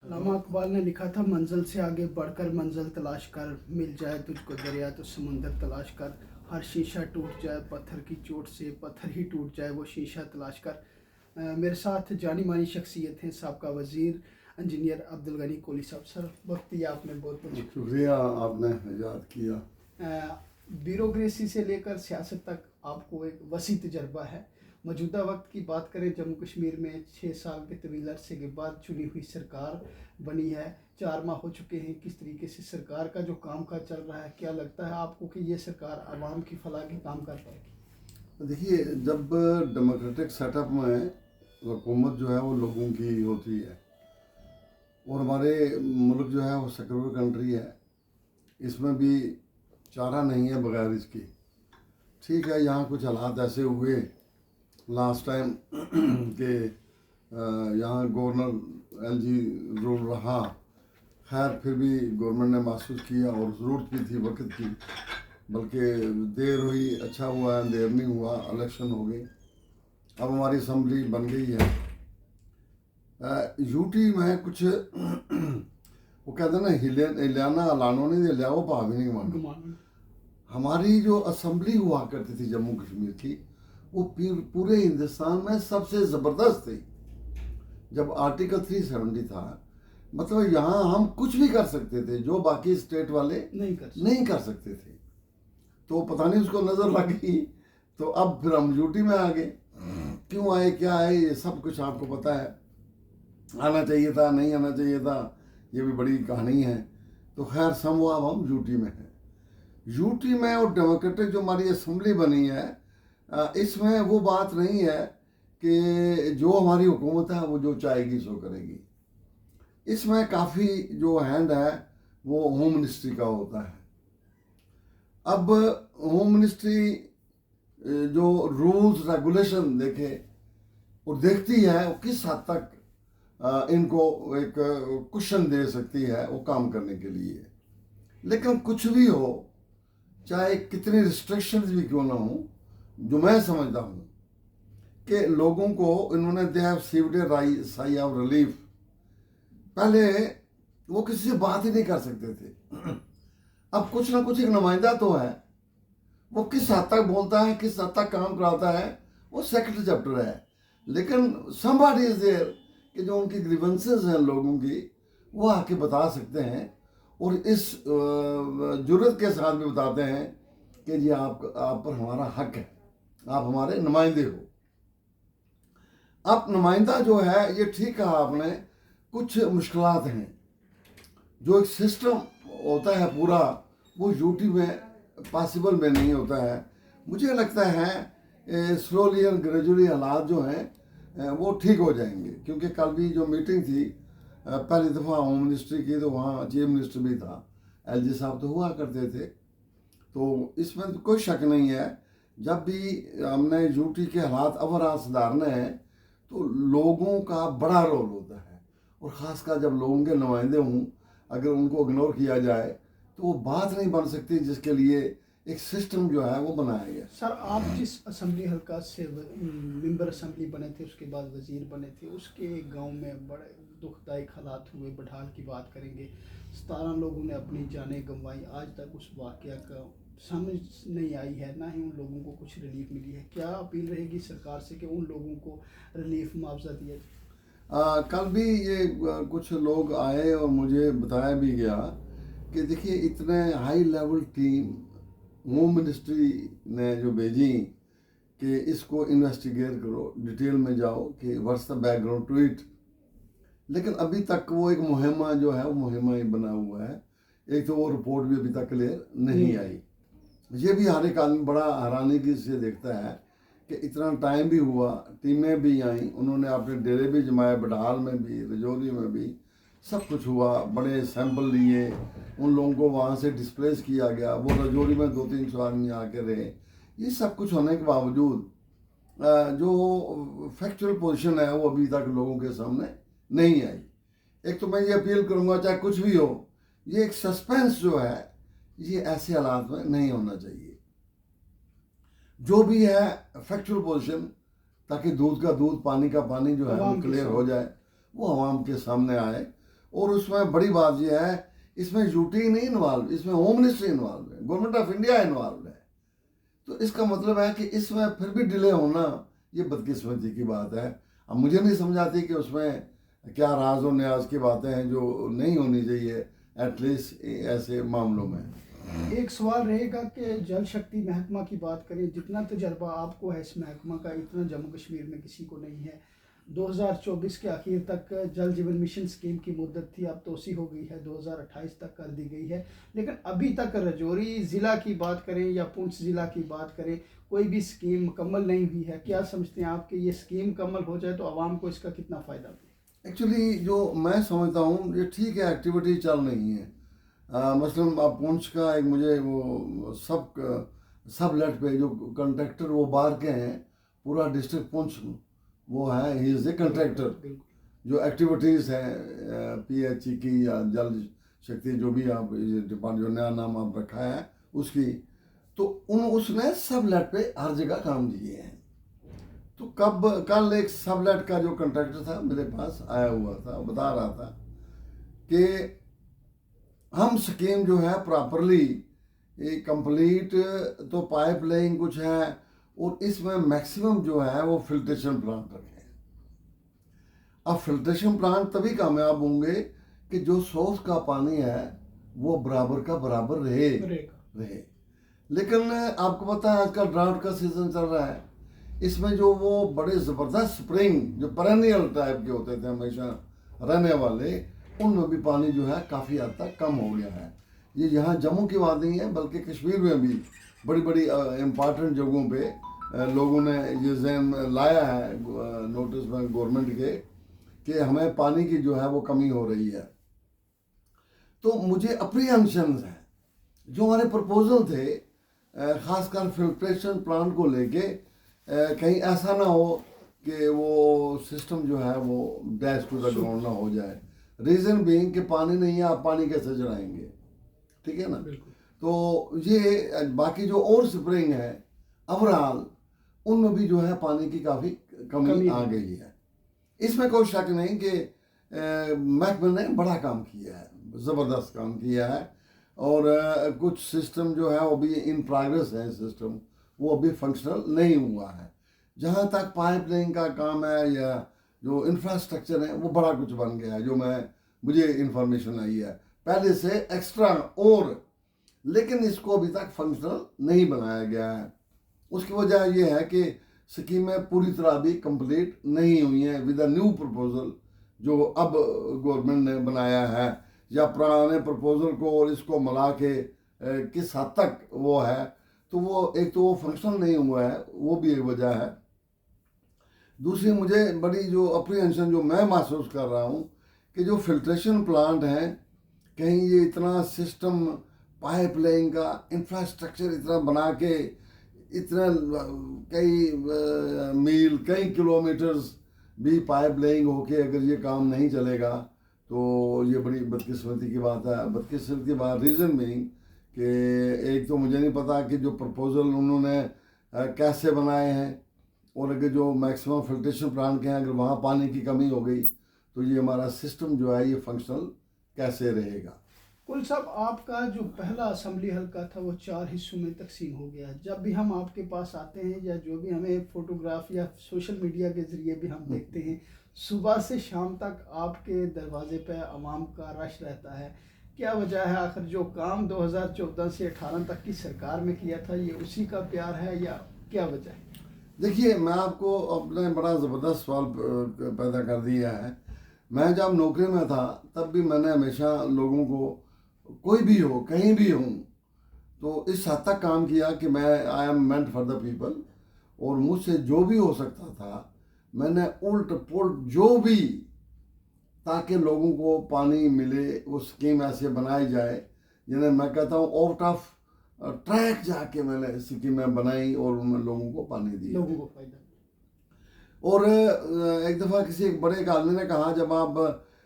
अल्लामा इकबाल ने लिखा था, मंजिल से आगे बढ़कर मंजिल तलाश कर, मिल जाए तुझको दरिया तो समुंदर तलाश कर, हर शीशा टूट जाए पत्थर की चोट से, पत्थर ही टूट जाए वो शीशा तलाश कर। मेरे साथ जानी मानी शख्सियत हैं साबका वज़ीर इंजीनियर अब्दुल गनी कोली साहब। सर, वक्त दिया आपने, बहुत बहुत शुक्रिया, आपने याद किया। ब्यूरोक्रेसी से लेकर सियासत तक आपको एक वसी तजर्बा है। मौजूदा वक्त की बात करें, जम्मू कश्मीर में 6 साल के तवील अरसे के बाद चुनी हुई सरकार बनी है, 4 माह हो चुके हैं। किस तरीके से सरकार का जो काम काज चल रहा है, क्या लगता है आपको कि ये सरकार आवाम की फलाह के काम कर पाएगी? देखिए, जब डेमोक्रेटिक सेटअप में हुकूमत जो है वो लोगों की होती है और हमारे मुल्क जो है वो सेक्युलर कंट्री है, इसमें भी चारा नहीं है बगैर इसकी। ठीक है, यहाँ कुछ हालात ऐसे हुए लास्ट टाइम कि यहाँ गवर्नर एलजी रूल रहा। खैर, फिर भी गवर्नमेंट ने महसूस किया और ज़रूरत भी थी वक्त की, बल्कि देर हुई अच्छा हुआ, देर नहीं हुआ, इलेक्शन हो गई। अब हमारी असम्बली बन गई है। यूटी में कुछ वो कहते हैं ना, हिलियाना अलानो नहीं लियाओ भाभी नहीं मानो। हमारी जो असम्बली हुआ करती थी जम्मू कश्मीर की, वो पूरे हिंदुस्तान में सबसे ज़बरदस्त थी। जब आर्टिकल 370 था, मतलब यहाँ हम कुछ भी कर सकते थे जो बाकी स्टेट वाले नहीं कर सकते थे। तो पता नहीं उसको नज़र लग गई, तो अब फिर हम यूटी में आ गए। क्यों आए, क्या आए, ये सब कुछ आपको पता है। आना चाहिए था, नहीं आना चाहिए था, ये भी बड़ी कहानी है। तो खैर, समवाब हम यूटी में हैं। यूटी में और डेमोक्रेटिक जो हमारी असम्बली बनी है, इसमें वो बात नहीं है कि जो हमारी हुकूमत है वो जो चाहेगी सो करेगी। इसमें काफ़ी जो हैंड है वो होम मिनिस्ट्री का होता है। अब होम मिनिस्ट्री जो रूल्स रेगुलेशन देखे और देखती है, वो किस हद तक इनको एक कुशन दे सकती है वो काम करने के लिए। लेकिन कुछ भी हो, चाहे कितनी रिस्ट्रिक्शंस भी क्यों ना हो, जो मैं समझता हूँ कि लोगों को इन्होंने they have heaved a sigh of relief. पहले वो किसी से बात ही नहीं कर सकते थे। अब कुछ ना कुछ एक नुमाइंदा तो है, वो किस हद तक बोलता है, किस हद तक काम कराता है, वो सेक्रेटरी चैप्टर है। लेकिन समबडी इज देयर कि जो उनकी ग्रीवेंसेस हैं लोगों की, वो आके बता सकते हैं और इस जुर्रत के साथ भी बताते हैं कि जी आप पर हमारा हक है, आप हमारे नुमाइंदे हो। अब नुमाइंदा जो है, ये ठीक कहा आपने, कुछ मुश्किलात हैं। जो एक सिस्टम होता है पूरा, वो यूटी में पॉसिबल में नहीं होता है। मुझे लगता है स्लोली एंड ग्रेजुअली हालात जो हैं वो ठीक हो जाएंगे। क्योंकि कल भी जो मीटिंग थी, पहली दफ़ा होम मिनिस्ट्री की, तो वहाँ चीफ मिनिस्टर भी था, एलजी साहब तो हुआ करते थे। तो इसमें तो कोई शक नहीं है, जब भी हमने यूटी के हालात अवरा सुधारने हैं तो लोगों का बड़ा रोल होता है। और ख़ासकर जब लोगों के नुमाइंदे हों, अगर उनको इग्नोर किया जाए तो वो बात नहीं बन सकती, जिसके लिए एक सिस्टम जो है वो बनाया गया। सर, आप जिस असम्बली हल्का से मेंबर असम्बली बने थे, उसके बाद वज़ीर बने थे, उसके गांव में बड़े दुखदायक हालात हुए। बढाल की बात करेंगे, 17 लोगों ने अपनी जानें गंवाई। आज तक उस वाक़या का समझ नहीं आई है, ना ही उन लोगों को कुछ रिलीफ मिली है। क्या अपील रहेगी सरकार से कि उन लोगों को रिलीफ मुआवजा दिया जाए? कल भी ये कुछ लोग आए और मुझे बताया भी गया कि देखिए, इतने high level team home ministry ने जो भेजी कि इसको इन्वेस्टिगेट करो, डिटेल में जाओ कि what's the background to it. लेकिन अभी तक वो एक मुहिमा जो है वो मुहिमा ही बना हुआ है। एक तो वो रिपोर्ट भी अभी तक क्लियर नहीं आई। ये भी हर एक आदमी बड़ा हैरानी की से देखता है कि इतना टाइम भी हुआ, टीमें भी आई, उन्होंने अपने डेरे भी जमाए, बडहाल में भी, रजौरी में भी, सब कुछ हुआ। बड़े सैंपल लिए, उन लोगों को वहाँ से डिस्प्लेस किया गया। वो रजौरी में 200-300 आदमी आके रहे। ये सब कुछ होने के बावजूद जो फैक्चुअल पोजीशन है वो अभी तक लोगों के सामने नहीं आई। एक तो मैं ये अपील करूँगा, चाहे कुछ भी हो, ये एक सस्पेंस जो है ये ऐसे हालात में नहीं होना चाहिए। जो भी है फैक्चुअल पोजीशन, ताकि दूध का दूध, पानी का पानी जो है वो क्लियर हो जाए, वो आवाम के सामने आए और उसमें बड़ी बात यह है, इसमें यूटी नहीं इन्वॉल्व, इसमें होम मिनिस्ट्री इन्वॉल्व है, गवर्नमेंट ऑफ इंडिया इन्वॉल्व है। तो इसका मतलब है कि इसमें फिर भी डिले होना ये बदकिस्मती की बात है। अब मुझे नहीं समझ आती कि उसमें क्या राज और न्याज की बातें हैं जो नहीं होनी चाहिए एटलीस्ट ऐसे मामलों में। एक सवाल रहेगा कि जल शक्ति महकमा की बात करें, जितना तजर्बा आपको है इस महकमा का, इतना जम्मू कश्मीर में किसी को नहीं है। 2024 के आखिर तक जल जीवन मिशन स्कीम की मुद्दत थी, अब तोसी हो गई है, 2028 तक कर दी गई है, लेकिन अभी तक राजौरी ज़िला की बात करें या पुंछ ज़िला की बात करें, कोई भी स्कीम मुकम्मल नहीं हुई है। क्या समझते हैं आप कि ये स्कीम मुकम्मल हो जाए तो आवाम को इसका कितना फ़ायदा मिले? एक्चुअली जो मैं समझता हूँ ये ठीक है, एक्टिविटी चल रही है। मसलन आप पुंछ का एक मुझे वो सब लेट पे जो कंट्रैक्टर वो बाहर के हैं, पूरा डिस्ट्रिक्ट पुंछ वो है, ही इज़ ए कंट्रैक्टर। जो एक्टिविटीज़ हैं पीएचई की या जल शक्ति जो भी आप डिपार्टमेंट जो नया नाम आप रखा है उसकी, तो उसने सब लेट पे हर जगह काम किए हैं। तो कल एक सबलेट का जो कंट्रैक्टर था मेरे पास आया हुआ था, बता रहा था कि हम स्कीम जो है प्रॉपरली कंप्लीट, तो पाइप लाइन कुछ है और इसमें मैक्सिमम जो है वो फिल्ट्रेशन प्लांट रखे हैं। अब फिल्ट्रेशन प्लांट तभी कामयाब होंगे कि जो सोर्स का पानी है वो बराबर का बराबर रहे। लेकिन आपको पता है आजकल ड्राउट का सीजन चल रहा है, इसमें जो वो बड़े ज़बरदस्त स्प्रिंग जो पेरेनियल टाइप के होते थे हमेशा रहने वाले, उनमें भी पानी जो है काफ़ी हद तक कम हो गया है। ये यहाँ जम्मू की बात नहीं है बल्कि कश्मीर में भी बड़ी बड़ी इम्पॉर्टेंट जगहों पे लोगों ने ये ज़हन लाया है नोटिस में गवर्नमेंट के कि हमें पानी की जो है वो कमी हो रही है। तो मुझे अप्रीहेंशंस हैं जो हमारे प्रपोजल थे, ख़ासकर फिल्ट्रेशन प्लांट को लेके कहीं ऐसा ना हो कि वो सिस्टम जो है वो डैश टू द ग्राउंड ना हो जाए। रीज़न बीइंग कि पानी नहीं है, आप पानी कैसे चढ़ाएंगे, ठीक है ना। तो ये बाकी जो और स्प्रिंग है ओवरऑल उनमें भी जो है पानी की काफ़ी कमी आ गई है। इसमें कोई शक नहीं कि महकमे ने बड़ा काम किया है, ज़बरदस्त काम किया है, और कुछ सिस्टम जो है वो भी इन प्रोग्रेस है, सिस्टम वो अभी फंक्शनल नहीं हुआ है। जहाँ तक पाइप लाइन का काम है या जो इंफ्रास्ट्रक्चर है वो बड़ा कुछ बन गया है, जो मुझे इंफॉर्मेशन आई है पहले से एक्स्ट्रा, और लेकिन इसको अभी तक फंक्शनल नहीं बनाया गया है। उसकी वजह ये है कि स्कीमें पूरी तरह अभी कंप्लीट नहीं हुई हैं विद अ न्यू प्रपोजल जो अब गवर्नमेंट ने बनाया है, या पुराने प्रपोजल को और इसको मिला के किस हद तक वो है, तो वो एक तो वो फंक्शनल नहीं हुआ है, वो भी एक वजह है। दूसरी मुझे बड़ी जो अप्रीहेंशन जो मैं महसूस कर रहा हूँ कि जो फिल्ट्रेशन प्लांट हैं, कहीं ये इतना सिस्टम पाइप लाइन का इंफ्रास्ट्रक्चर इतना बना के इतना कई मील कई किलोमीटर्स भी पाइप लाइन होके अगर ये काम नहीं चलेगा तो ये बड़ी बदकिस्मती की बात है। बदकिस्मती की बात रीज़न में कि एक तो मुझे नहीं पता कि जो प्रपोजल उन्होंने कैसे बनाए हैं, और अगर जो मैक्सिमम फिल्ट्रेशन प्लांट के हैं अगर वहाँ पानी की कमी हो गई तो ये हमारा सिस्टम जो है ये फंक्शनल कैसे रहेगा। कुल साहब, आपका जो पहला असम्बली हल्का था वो 4 हिस्सों में तकसीम हो गया। जब भी हम आपके पास आते हैं या जो भी हमें फ़ोटोग्राफ या सोशल मीडिया के ज़रिए भी हम देखते हैं, सुबह से शाम तक आपके दरवाजे पे आवाम का रश रहता है। क्या वजह है? आखिर जो काम 2014 से 18 तक की सरकार में किया था ये उसी का प्यार है या क्या वजह है? देखिए, मैं आपको अपने बड़ा ज़बरदस्त सवाल पैदा कर दिया है। मैं जब नौकरी में था तब भी मैंने हमेशा लोगों को, कोई भी हो कहीं भी हूँ, तो इस हद तक काम किया कि मैं I am meant for the people, और मुझसे जो भी हो सकता था मैंने उल्ट पुल्ट जो भी, ताकि लोगों को पानी मिले वो स्कीम ऐसे बनाई जाए जिन्हें मैं कहता हूँ आउट ऑफ ट्रैक जाके मैंने स्कीमें बनाई और उन लोगों को पानी दिया, लोगों को फायदा। और एक दफ़ा किसी एक बड़े आदमी ने कहा, जब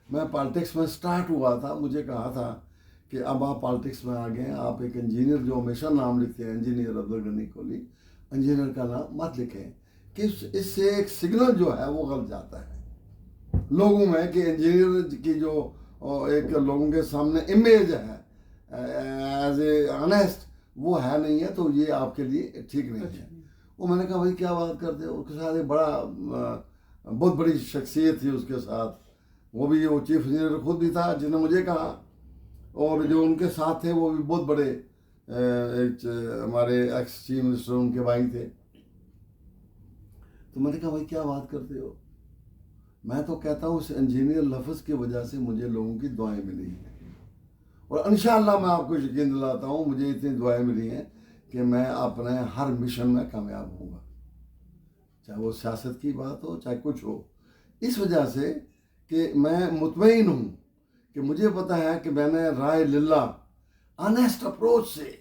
मैं पॉलिटिक्स में स्टार्ट हुआ था, मुझे कहा था कि अब आप पॉलिटिक्स में आ गए हैं, आप एक इंजीनियर जो हमेशा नाम लिखते हैं इंजीनियर अब्दुल गनी कोहली, इंजीनियर का नाम मत लिखें कि इससे एक सिग्नल जो है वो गलत जाता है लोगों में कि इंजीनियर की जो और एक लोगों के सामने इमेज है एज ए ऑनेस्ट, वो है नहीं है, तो ये आपके लिए ठीक नहीं है। वो मैंने कहा भाई क्या बात करते हो, उसके साथ एक बड़ा बहुत बड़ी शख्सियत थी उसके साथ, वो भी वो चीफ इंजीनियर खुद भी था जिसने मुझे कहा, और जो उनके साथ थे वो भी बहुत बड़े एक हमारे एक्स चीफ मिनिस्टर उनके भाई थे। तो मैंने कहा भाई क्या बात करते हो, मैं तो कहता हूँ उस इंजीनियर लफ्ज़ की वजह से मुझे लोगों की दुआएं मिली हैं, और इंशाअल्लाह मैं आपको यकीन दिलाता हूँ मुझे इतनी दुआएं मिली हैं कि मैं अपने हर मिशन में कामयाब होऊंगा, चाहे वो सियासत की बात हो चाहे कुछ हो। इस वजह से कि मैं मुतमईन हूँ कि मुझे पता है कि मैंने राय लिल्ला ऑनेस्ट अप्रोच से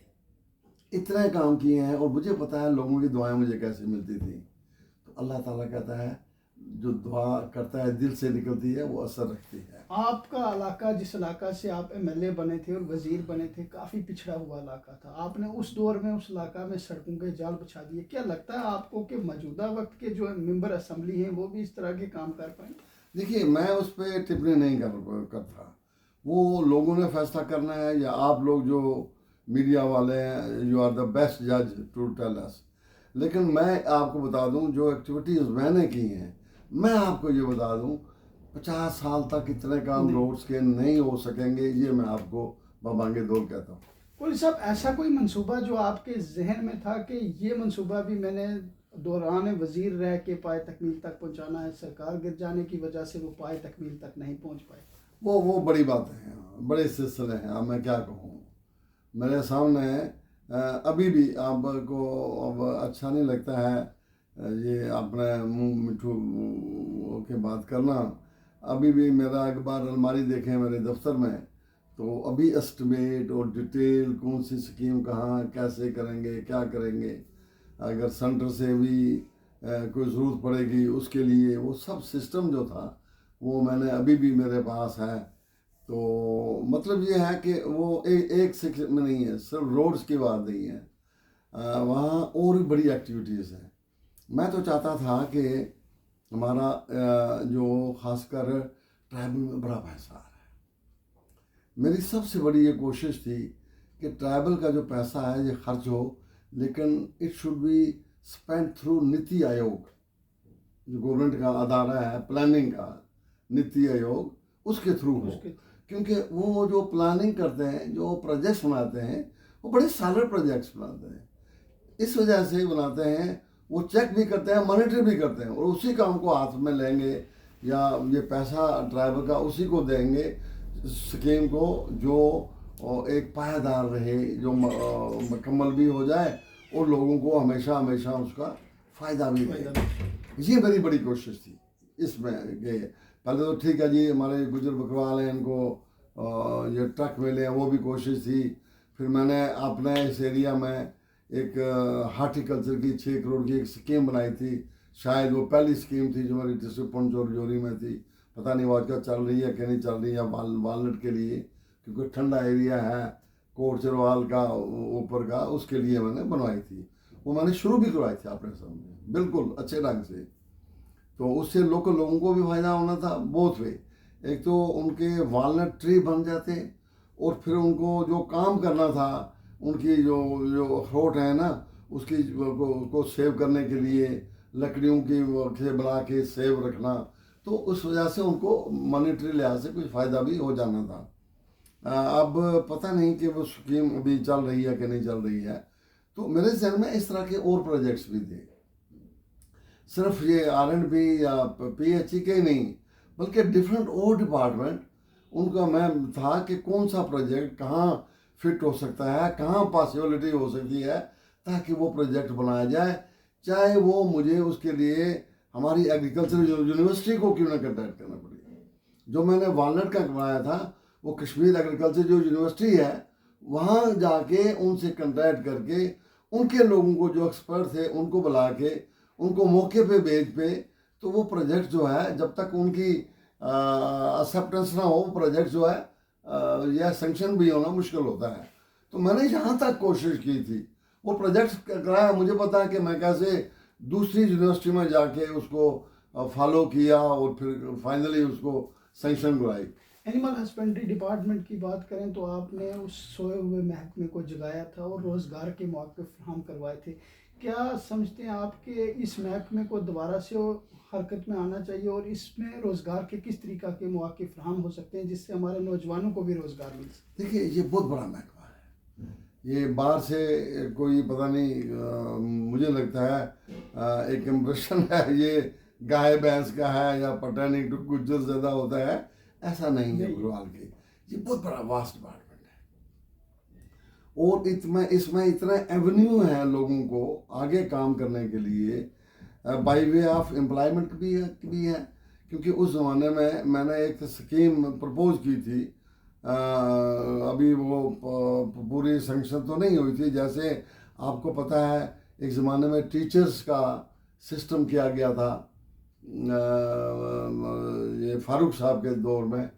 इतने काम किए हैं, और मुझे पता है लोगों की दुआएं मुझे कैसे मिलती थी। तो अल्लाह ताला कहता है जो दुआ करता है दिल से निकलती है वो असर रखती है। आपका इलाका, जिस इलाका से आप एमएलए बने थे और वजीर बने थे, काफ़ी पिछड़ा हुआ इलाका था। आपने उस दौर में उस इलाका में सड़कों के जाल बिछा दिए। क्या लगता है आपको कि मौजूदा वक्त के जो मेंबर असम्बली हैं वो भी इस तरह के काम कर पाए? देखिए मैं उस पर टिप्पणी नहीं करता, वो लोगों ने फैसला करना है, या आप लोग जो मीडिया वाले हैं, यू आर द बेस्ट जज टू टेल अस। लेकिन मैं आपको बता दूं जो एक्टिविटीज़ मैंने की हैं, मैं आपको ये बता दूं 50 साल तक इतने काम रोड्स के नहीं हो सकेंगे, ये मैं आपको बबांगे दौर कहता हूँ। कोई साहब ऐसा कोई मंसूबा जो आपके जहन में था कि ये मंसूबा भी मैंने दौरान वजीर रह के पाए तकमील तक पहुंचाना है, सरकार गिर जाने की वजह से वो पाए तकमील तक नहीं पहुंच पाए? वो बड़ी बातें हैं, बड़े सिलसिले हैं, अब मैं क्या कहूँ। मेरे सामने अभी भी आपको अब अच्छा नहीं लगता है ये अपने मुंह मिठू के बात करना। अभी भी मेरा अखबार अलमारी देखें मेरे दफ्तर में, तो अभी एस्टिमेट और डिटेल कौन सी स्कीम कहाँ कैसे करेंगे क्या करेंगे, अगर सेंटर से भी कोई ज़रूरत पड़ेगी उसके लिए वो सब सिस्टम जो था वो मैंने अभी भी मेरे पास है। तो मतलब ये है कि वो एक सेक्शन में नहीं है, सिर्फ रोड्स की बात नहीं है, वहाँ और भी बड़ी एक्टिविटीज़ हैं। मैं तो चाहता था कि हमारा जो खासकर ट्राइबल में बड़ा पैसा आ रहा है, मेरी सबसे बड़ी ये कोशिश थी कि ट्राइबल का जो पैसा है ये खर्च हो, लेकिन it should be spend through NITI Aayog, जो गवर्नमेंट का अदारा है प्लानिंग का, नीति आयोग, उसके थ्रू हो। क्योंकि वो जो प्लानिंग करते हैं, जो प्रोजेक्ट्स बनाते हैं, वो बड़े सॉलिड प्रोजेक्ट्स बनाते हैं। इस वजह से बनाते हैं, वो चेक भी करते हैं, मॉनिटर भी करते हैं, और उसी काम को हाथ में लेंगे या ये पैसा ट्राइबल का उसी को देंगे स्कीम को, जो एक पायदार रहे, जो मुकम्मल भी हो जाए और लोगों को हमेशा हमेशा उसका फ़ायदा भी रहे। ये मेरी बड़ी कोशिश थी इसमें। पहले तो ठीक है जी, हमारे गुजर बकरवाल हैं, इनको ये ट्रक मिले हैं, वो भी कोशिश थी। फिर मैंने अपने इस एरिया में एक हार्टिकल्चर की 6 करोड़ की एक स्कीम बनाई थी, शायद वो पहली स्कीम थी जो मेरी डिस्ट्रिक्ट पुंछ और जोरी में थी, पता नहीं वो आजकल चल रही है कि नहीं चल रही है, वालनट के लिए, क्योंकि ठंडा एरिया है कोट चरवाल का ऊपर का, उसके लिए मैंने बनवाई थी। वो मैंने शुरू भी करवाई थी आपने सामने बिल्कुल अच्छे ढंग से। तो उससे लोकल लोगों को भी फ़ायदा होना था बोथ वे, एक तो उनके वालनट ट्री बन जाते, और फिर उनको जो काम करना था उनकी जो अखरोट है ना उसकी को सेव करने के लिए लकड़ियों की से बना के सेव रखना, तो उस वजह से उनको मॉनेटरी लिहाज से कुछ फ़ायदा भी हो जाना था। अब पता नहीं कि वो स्कीम अभी चल रही है कि नहीं चल रही है। तो मेरे जहन में इस तरह के और प्रोजेक्ट्स भी थे, सिर्फ ये R&B या PHE के नहीं, बल्कि डिफरेंट और डिपार्टमेंट उनका मैं था कि कौन सा प्रोजेक्ट कहाँ फिट हो सकता है, कहाँ पॉसिबिलिटी हो सकती है, ताकि वो प्रोजेक्ट बनाया जाए, चाहे वो मुझे उसके लिए हमारी एग्रीकल्चर यूनिवर्सिटी को क्यों ना कंटैक्ट करना पड़े। जो मैंने वालनट का बनाया था वो कश्मीर एग्रीकल्चर जो यूनिवर्सिटी है वहाँ जाके उनसे कंटैक्ट करके उनके लोगों को जो एक्सपर्ट थे उनको बुला के उनको मौके पे भेज पे, तो वो प्रोजेक्ट जो है जब तक उनकी एक्सेप्टेंस ना हो, प्रोजेक्ट जो है या सेंक्शन भी होना मुश्किल होता है। तो मैंने यहाँ तक कोशिश की थी, वो प्रोजेक्ट कराया। मुझे पता है कि मैं कैसे दूसरी यूनिवर्सिटी में जाके उसको फॉलो किया और फिर फाइनली उसको सेंक्शन कराई। एनिमल हस्बेंड्री डिपार्टमेंट की बात करें तो आपने उस सोए हुए महकमे को जगाया था और रोज़गार के मौके फराहम करवाए थे। क्या समझते हैं आप कि इस महकमे को दोबारा से हरकत में आना चाहिए और इसमें रोज़गार के किस तरीक़ा के मौके फराहम हो सकते हैं जिससे हमारे नौजवानों को भी रोज़गार मिल सके? देखिए, ये बहुत बड़ा महकमा है। ये बाहर से कोई पता नहीं, मुझे लगता है एक इम्प्रेशन है ये गाय भैंस का है या पता नहीं गुज्जर ज़्यादा होता है, ऐसा नहीं है अग्रवाल के। ये बहुत बड़ा वास्ट डिपार्टमेंट है और इसमें इतना एवेन्यू है लोगों को आगे काम करने के लिए, बाय वे ऑफ एम्प्लॉयमेंट भी है। क्योंकि उस ज़माने में मैंने एक स्कीम प्रपोज की थी, अभी वो पूरी सैंक्शन तो नहीं हुई थी। जैसे आपको पता है एक ज़माने में टीचर्स का सिस्टम किया गया था, ये फारूक साहब के दौर में,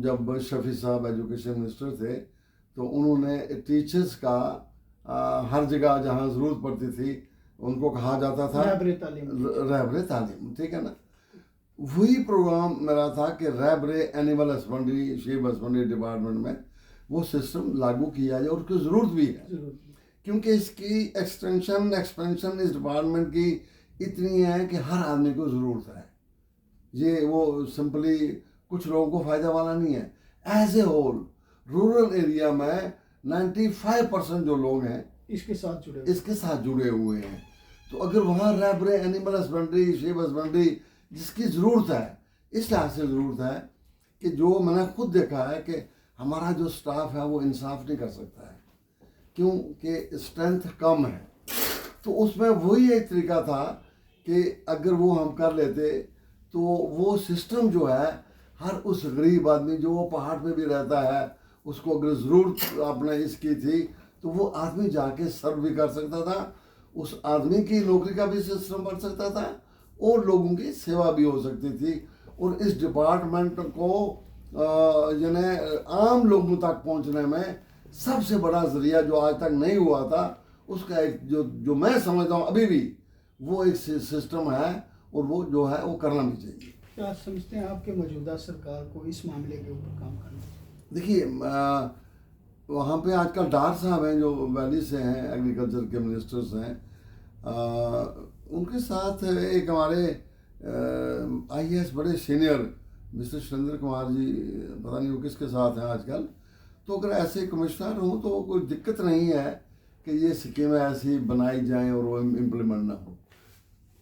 जब शफी साहब एजुकेशन मिनिस्टर थे, तो उन्होंने टीचर्स का हर जगह जहाँ ज़रूरत पड़ती थी उनको कहा जाता था रहबरे तालीम, ठीक है ना। वही प्रोग्राम मेरा था कि रहबरे animal husbandry sheep husbandry department में वो सिस्टम लागू किया जाए और उसकी ज़रूरत भी है, क्योंकि इसकी एक्सपेंशन इस डिपार्टमेंट की इतनी है कि हर आदमी को ज़रूरत है। ये वो सिंपली कुछ लोगों को फ़ायदा वाला नहीं है। As a whole rural area में 95% जो लोग हैं इसके साथ जुड़े हुए हैं। तो अगर वहाँ रहबरे एनिमल हस्बेंड्री शीप हस्बेंड्री जिसकी ज़रूरत है, इस लिहाज से ज़रूरत है कि जो मैंने खुद देखा है कि हमारा जो स्टाफ है वो इंसाफ नहीं कर सकता है क्योंकि स्ट्रेंथ कम है। तो उसमें वही एक तरीका था कि अगर वो हम कर लेते तो वो सिस्टम जो है हर उस गरीब आदमी जो वो पहाड़ पे भी रहता है उसको अगर ज़रूरत आपने इसकी थी तो वो आदमी जाके सर्व भी कर सकता था, उस आदमी की नौकरी का भी सिस्टम बन सकता था और लोगों की सेवा भी हो सकती थी। और इस डिपार्टमेंट को यानी आम लोगों तक पहुंचने में सबसे बड़ा ज़रिया जो आज तक नहीं हुआ था उसका एक जो मैं समझता हूँ अभी भी वो एक सिस्टम है और वो जो है वो करना भी चाहिए। क्या समझते हैं आपके मौजूदा सरकार को इस मामले के ऊपर काम करना चाहिए? देखिए, वहाँ पे आजकल डार साहब हैं जो वैली से हैं, एग्रीकल्चर के मिनिस्टर्स हैं, उनके साथ एक हमारे IAS बड़े सीनियर मिस्टर सुरेंद्र कुमार जी, पता नहीं वो किसके साथ हैं आजकल। तो अगर ऐसे कमिश्नर हों तो कोई दिक्कत नहीं है कि ये स्कीमें ऐसी बनाई जाएं और वो इम्प्लीमेंट ना हो।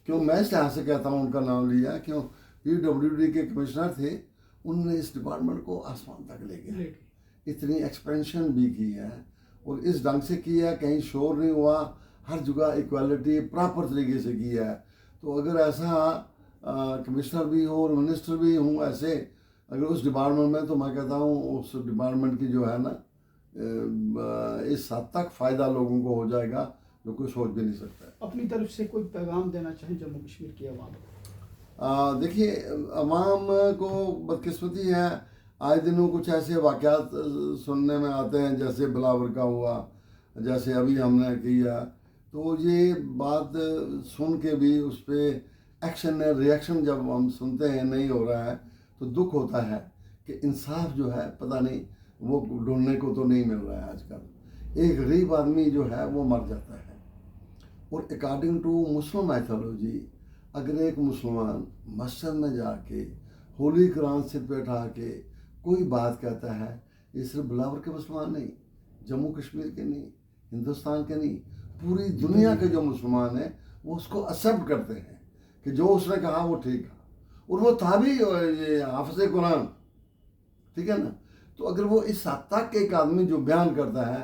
क्यों मैं इस तरह से कहता हूँ, उनका नाम लिया, क्यों PWD के कमिश्नर थे, उन्होंने इस डिपार्टमेंट को आसमान तक ले गया, इतनी एक्सपेंशन भी की है और इस ढंग से की है, कहीं शोर नहीं हुआ, हर जगह इक्वालिटी प्रॉपर तरीके से की है। तो अगर ऐसा कमिश्नर भी हो और मिनिस्टर भी हूँ ऐसे अगर उस डिपार्टमेंट में, तो मैं कहता हूँ उस डिपार्टमेंट की जो है ना इस हद तक फ़ायदा लोगों को हो जाएगा जो कोई सोच भी नहीं सकता है। अपनी तरफ से कोई पैगाम देना चाहें जम्मू कश्मीर की आवाम को? देखिए, अवाम को बदकिस्मती है, आए दिनों कुछ ऐसे वाक़यात सुनने में आते हैं, जैसे बिलावर का हुआ, जैसे अभी हमने किया, तो ये बात सुन के भी उस पर एक्शन रिएक्शन जब हम सुनते हैं नहीं हो रहा है तो दुख होता है कि इंसाफ जो है पता नहीं वो ढूंढने को तो नहीं मिल रहा है आजकल। एक गरीब आदमी जो है वो मर जाता है और अकॉर्डिंग टू मुस्लिम मैथोलॉजी अगर एक मुसलमान मस्जिद में जाके होली कुरान सिर पे उठा के कोई बात कहता है, ये सिर्फ बिलावर के मुसलमान नहीं, जम्मू कश्मीर के नहीं, हिंदुस्तान के नहीं, पूरी दुनिया के जो मुसलमान हैं वो उसको एक्सेप्ट करते हैं कि जो उसने कहा वो ठीक है और वो था भी ये हाफ़िज़ कुरान, ठीक है ना। तो अगर वो इस हद तक एक आदमी जो बयान करता है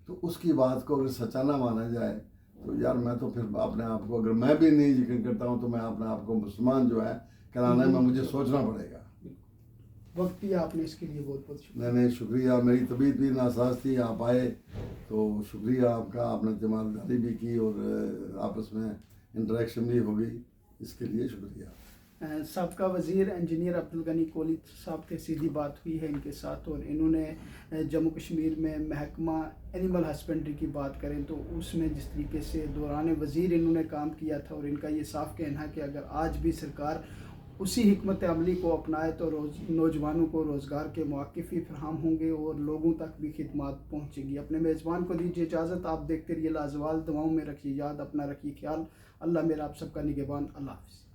तो उसकी बात को अगर सच्चा ना माना जाए तो यार मैं तो फिर अपने आप को, अगर मैं भी नहीं जिक्र करता हूँ तो मैं अपने आप को मुसलमान जो है कराने में मुझे सोचना पड़ेगा। वक्त दिया आपने इसके लिए बहुत बहुत शुक्रिया। नहीं शुक्रिया, मेरी तबीयत भी नासाज थी, आप आए तो शुक्रिया आपका, आपने तीमारदारी भी की और आपस में इंटरेक्शन भी हो गई, इसके लिए शुक्रिया। सबका वज़ीर इंजीनियर अब्दुल गनी कोहली साहब से सीधी बात हुई है इनके साथ और इन्होंने जम्मू कश्मीर में महकमा एनिमल हस्बेंड्री की बात करें तो उसमें जिस तरीके से दौरान वज़ीर इन्होंने काम किया था और इनका ये साफ कहना है कि अगर आज भी सरकार उसी हिकमत अमली को अपनाए तो नौजवानों को रोज़गार के मौक़े भी फराहम होंगे और लोगों तक भी खिदमत पहुँचेगी। अपने मेज़बान को दीजिए इजाज़त। आप देखते रहिए लाजवाल, दुआओं में रखिए याद, अपना रखिए ख्याल। अल्लाह मेरा आप सबका निगहबान। अल्लाह हाफ़िज़।